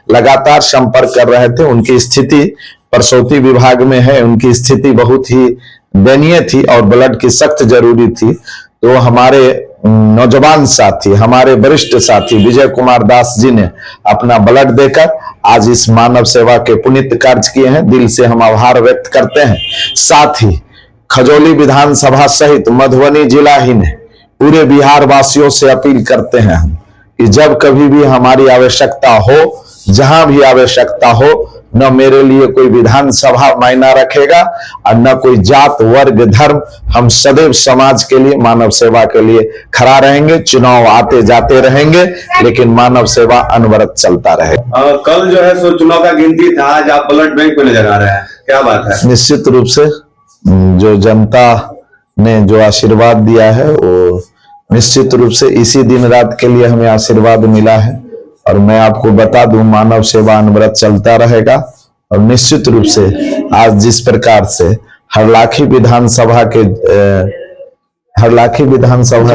लगातार संपर्क कर रहे थे। उनकी स्थिति प्रसूति विभाग में है, उनकी स्थिति बहुत ही दयनीय थी और ब्लड की सख्त जरूरी थी। तो हमारे नौजवान साथी, हमारे वरिष्ठ साथी विजय कुमार दास जी ने अपना ब्लड देकर आज इस मानव सेवा के पुनीत कार्य किए हैं। दिल से हम आभार व्यक्त करते हैं। साथ ही खजौली विधानसभा सहित मधुबनी जिला ही ने पूरे बिहार वासियों से अपील करते हैं हम कि जब कभी भी हमारी आवश्यकता हो, जहां भी आवश्यकता हो, न मेरे लिए कोई विधानसभा मायना रखेगा और न कोई जात वर्ग धर्म, हम सदैव समाज के लिए, मानव सेवा के लिए खड़ा रहेंगे। चुनाव आते जाते रहेंगे लेकिन मानव सेवा अनवरत चलता रहेगा। कल जो है सो चुनाव का गिनती था, आज आप ब्लड बैंक में नजर आ रहे हैं, क्या बात है? निश्चित रूप से जो जनता ने जो आशीर्वाद दिया है वो निश्चित रूप से इसी दिन रात के लिए हमें आशीर्वाद मिला है। और मैं आपको बता दूं, मानव सेवा अनवरत चलता रहेगा। और निश्चित रूप से आज जिस प्रकार से हरलाखी विधानसभा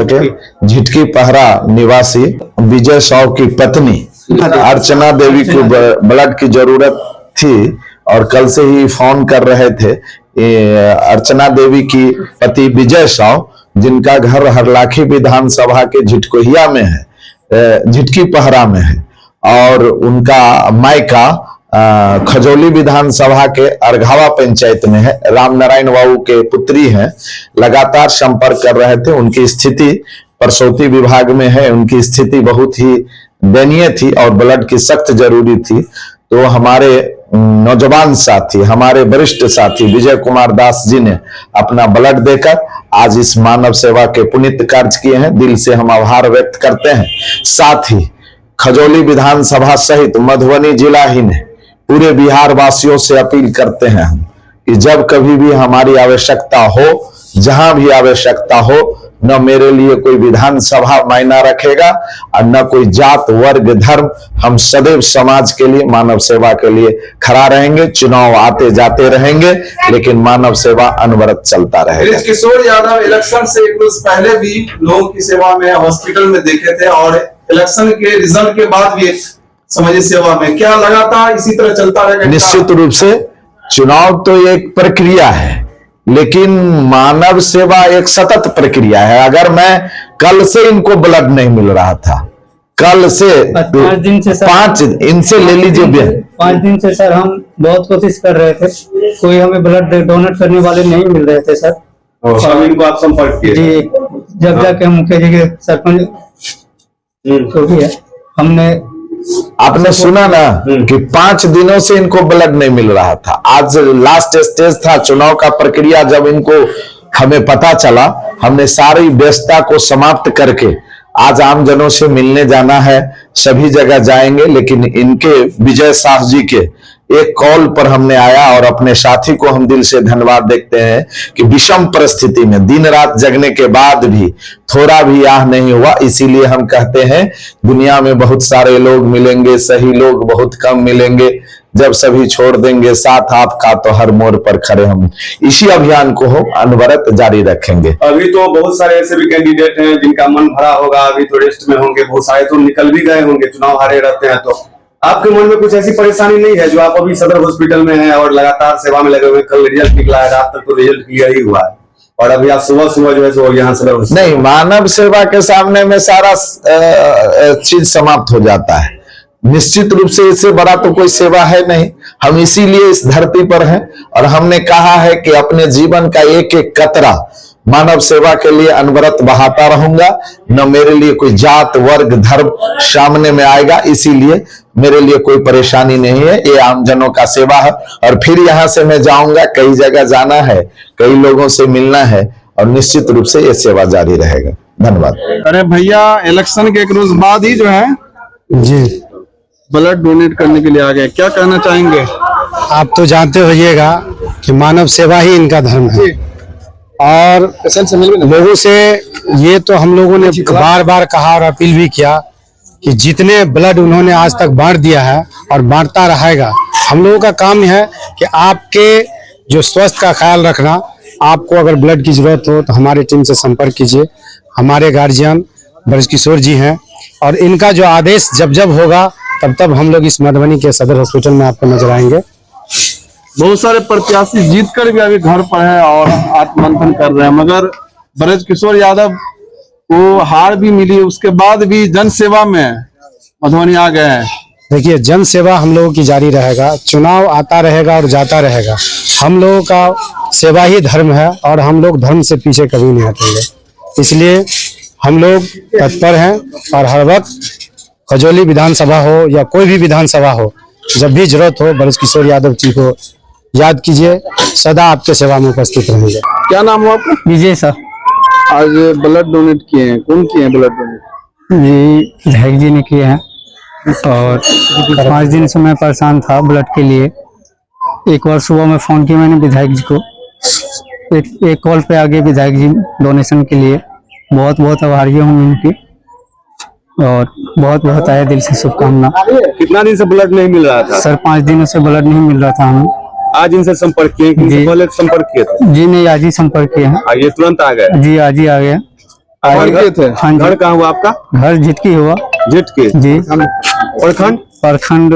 के झिटकी पहरा निवासी विजय साव की पत्नी अर्चना देवी को ब्लड की जरूरत थी और कल से ही फोन कर रहे थे। अर्चना देवी की पति विजय साव, जिनका घर हरलाखी विधानसभा के झिटकोहिया में है, झिटकी पहरा में है, और उनका मायका खजौली विधानसभा के अरघावा पंचायत में है। राम नारायण बाबू के पुत्री हैं, लगातार संपर्क कर रहे थे। उनकी स्थिति प्रसूति विभाग में है, उनकी स्थिति बहुत ही दयनीय थी और ब्लड की सख्त जरूरी थी। तो हमारे नौजवान साथी, हमारे वरिष्ठ साथी विजय कुमार दास जी ने अपना ब्लड देकर आज इस मानव सेवा के पुनीत कार्य किए हैं। दिल से हम आभार व्यक्त करते हैं। साथ ही खजौली विधानसभा सहित मधुबनी जिला ही ने पूरे बिहार वासियों से अपील करते हैं हम कि जब कभी भी हमारी आवश्यकता हो, जहां भी आवश्यकता हो, न मेरे लिए कोई विधानसभा मायना रखेगा और न कोई जात वर्ग धर्म, हम सदैव समाज के लिए, मानव सेवा के लिए खड़ा रहेंगे। चुनाव आते जाते रहेंगे लेकिन मानव सेवा अनवरत चलता रहेगा। किशोर यादव इलेक्शन से एक रोज पहले भी लोगों की सेवा में हॉस्पिटल में देखे थे और इलेक्शन के रिजल्ट के बाद भी समाज सेवा में, क्या लगातार इसी तरह चलता रहेगा? निश्चित रूप से चुनाव तो एक प्रक्रिया है लेकिन मानव सेवा एक सतत प्रक्रिया है। अगर मैं कल से इनको ब्लड नहीं मिल रहा था, कल से 5 दिन से सर, 5 इनसे ले लीजिए। 5 दिन से सर हम बहुत कोशिश कर रहे थे, कोई हमें ब्लड डोनेट करने वाले नहीं मिल रहे थे सर। और इनको आप संपर्क किए? जी, जब जाके मुखिया जी के सरपंच तो भी है, हमने आपने सुना ना कि 5 दिनों से इनको ब्लड नहीं मिल रहा था। आज लास्ट स्टेज था चुनाव का प्रक्रिया। जब इनको हमें पता चला, हमने सारी व्यस्तता को समाप्त करके आज आमजनों से मिलने जाना है। सभी जगह जाएंगे लेकिन इनके विजय साह जी के एक कॉल पर हमने आया और अपने साथी को हम दिल से धन्यवाद देते हैं कि विषम परिस्थिति में दिन रात जगने के बाद भी थोड़ा भी आह नहीं हुआ। इसीलिए हम कहते हैं दुनिया में बहुत सारे लोग मिलेंगे, सही लोग बहुत कम मिलेंगे। जब सभी छोड़ देंगे साथ आपका तो हर मोड़ पर खड़े हम। इसी अभियान को हम अनवरत जारी रखेंगे। अभी तो बहुत सारे ऐसे भी कैंडिडेट हैं जिनका मन भरा होगा, अभी तो रेस्ट में होंगे, बहुत सारे तो निकल भी गए होंगे, चुनाव हारे रहते हैं। तो आपके मन में कुछ ऐसी परेशानी नहीं है? जो आप अभी सदर हॉस्पिटल में हैं और लगातार सेवा में लगे हुए, कल रिजल्ट निकला है, रात तक तो रिजल्ट क्लियर ही हुआ है और अभी आप सुबह सुबह जो है सो यहाँ सदर हॉस्पिटल। नहीं, मानव सेवा के सामने में सारा चीज समाप्त हो जाता है। निश्चित रूप से इससे बड़ा तो कोई सेवा है नहीं। हम इसीलिए इस धरती पर हैं और हमने कहा है कि अपने जीवन का एक एक कतरा मानव सेवा के लिए अनवरत बहाता रहूंगा। न मेरे लिए कोई जात वर्ग धर्म सामने में आएगा, इसीलिए मेरे लिए कोई परेशानी नहीं है। ये आमजनों का सेवा है और फिर यहाँ से मैं जाऊंगा, कई जगह जाना है, कई लोगों से मिलना है और निश्चित रूप से ये सेवा जारी रहेगा। धन्यवाद। अरे भैया, इलेक्शन के एक रोज बाद ही जो है जी ब्लड डोनेट करने के लिए आ गए, क्या कहना चाहेंगे? आप तो जानते होइएगा कि मानव सेवा ही इनका धर्म है और लोगों से ये तो हम लोगों ने बार बार कहा और अपील भी किया कि जितने ब्लड उन्होंने आज तक बांट दिया है और बांटता रहेगा। हम लोगों का काम है कि आपके जो स्वास्थ्य का ख्याल रखना। आपको अगर ब्लड की जरूरत हो तो हमारी टीम से संपर्क कीजिए। हमारे गार्जियन ब्रजकिशोर जी हैं और इनका जो आदेश जब जब होगा तब हम लोग इस मधुबनी के सदर हॉस्पिटल में आपको नजर आएंगे। बहुत सारे प्रत्याशी जीत कर भी अभी घर पर है और आत्ममंथन कर रहे हैं, मगर ब्रजकिशोर यादव को हार भी मिली, उसके बाद भी जन सेवा में मधुबनी आ गए हैं। देखिए, जन सेवा हम लोगों की जारी रहेगा, चुनाव आता रहेगा और जाता रहेगा। हम लोगों का सेवा ही धर्म है और हम लोग धर्म से पीछे कभी नहीं हटेंगे। इसलिए हम लोग तत्पर हैं और हर वक्त खजौली विधानसभा हो या कोई भी विधानसभा हो, जब भी जरूरत हो ब्रजकिशोर यादव जी को याद कीजिए, सदा आपके सेवा में उपस्थित रहेंगे। क्या नाम हो आपका? विजय सर। आज ब्लड डोनेट किए हैं, कौन किए हैं ब्लड डोनेट? जी विधायक जी ने किए हैं और 5 दिन से मैं परेशान था ब्लड के लिए। एक बार सुबह में फोन किया मैंने विधायक जी को, एक कॉल पे आगे विधायक जी डोनेशन के लिए। बहुत बहुत आभारी हूँ उनकी और बहुत बहुत आए दिल से शुभकामना। कितना दिन से ब्लड नहीं मिल रहा था? सर 5 दिनों से ब्लड नहीं मिल रहा था हमें। आज इनसे संपर्क किए कि इनसे पहले संपर्क किए थे? जी नहीं, आज ही संपर्क किए हैं। ये तुरंत आ गए? जी आज ही आ गया। हाँ जी। घर कहाँ हुआ आपका? घर झिटकी हुआ। झिटकी? जी। प्रखंड? प्रखंड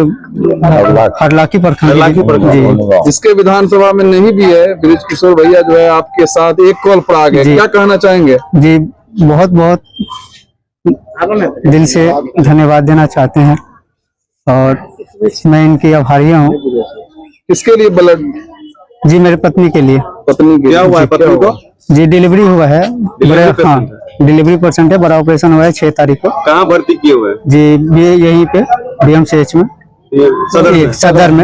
हरलाखी प्रखंड जी। जिसके विधानसभा में नहीं भी है, ब्रजकिशोर भैया जो है आपके साथ एक कॉल पर आ गए, जी। क्या कहना चाहेंगे? जी बहुत बहुत दिल से धन्यवाद देना चाहते हैं और मैं इनकी आभारी हूँ। किसके लिए ब्लड? जी मेरे पत्नी के लिए। पत्नी के क्या हुआ है पत्नी को? जी डिलीवरी हुआ है। हाँ डिलीवरी पेशेंट है, बड़ा ऑपरेशन हुआ है 6 तारीख को। कहाँ भर्ती किए हुए हैं? जी ये यहीं पे BMCH में सदर में? सदर में।